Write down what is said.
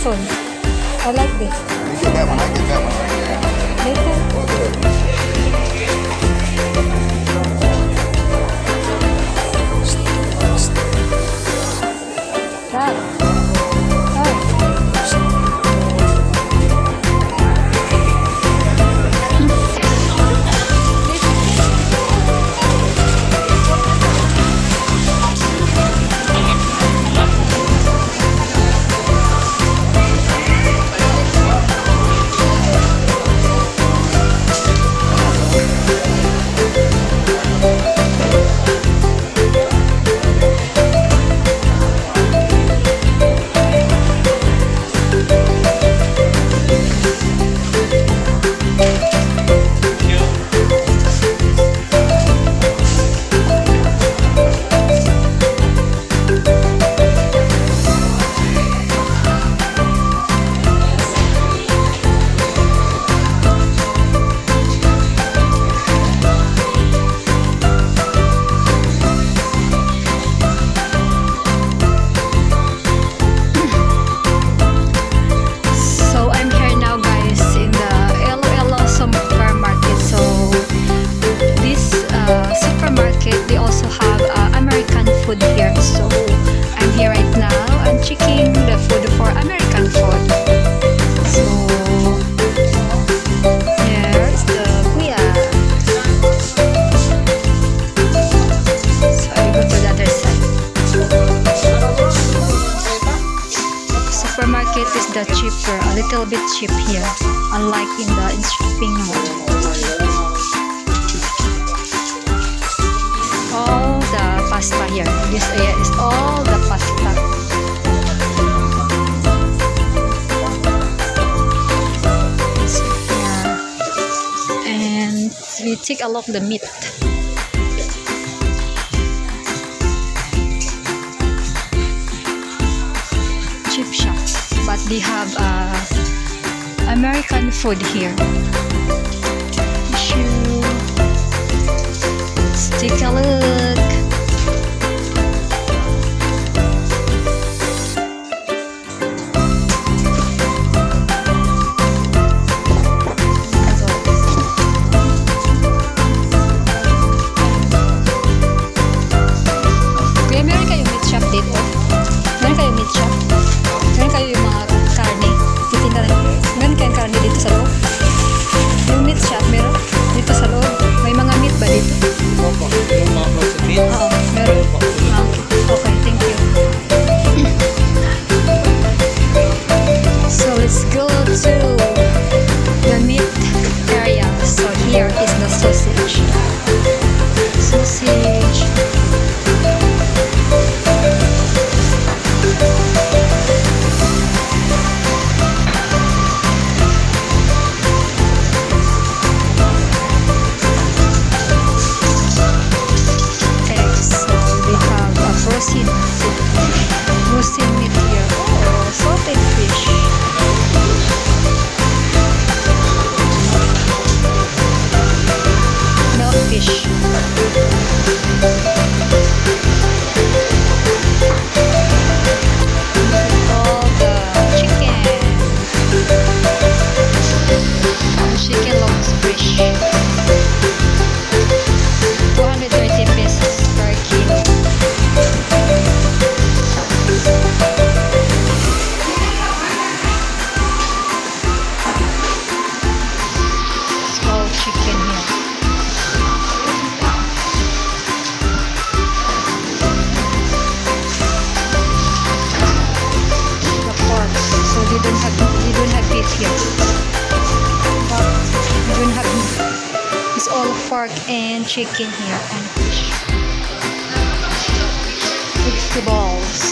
one. I like this. You get that one, I get that one. Later. That. They also have American food here, so I'm here right now. I'm checking the food for American food. So here's the kuya. So I go to the other side. Supermarket is the cheaper, a little bit cheap here, unlike in the shopping mall. All the pasta here. This area is all the pasta. So here. And we take a look at the meat. Cheap shop, but they have American food here. Let's take a look. Kuya, meron kayong meat shop dito? Meron kayong meat shop? Meron kayo yung mga karne? Titinda rin. Meron kayong karne dito sa loob? Yung meat shop meron? Dito sa loob? May mga meat ba dito? Oo, meron. Okay, thank you. So let's go to the meat area. So here is the sausage. Sausage. Roasted meat here. Oh, salted fish. Milkfish. All the chicken. Chicken looks fresh. 230 pesos per kilo. Chicken here. The pork. So they don't have beef here. But they don't have beef. It's all pork and chicken here and fish. Vegetables.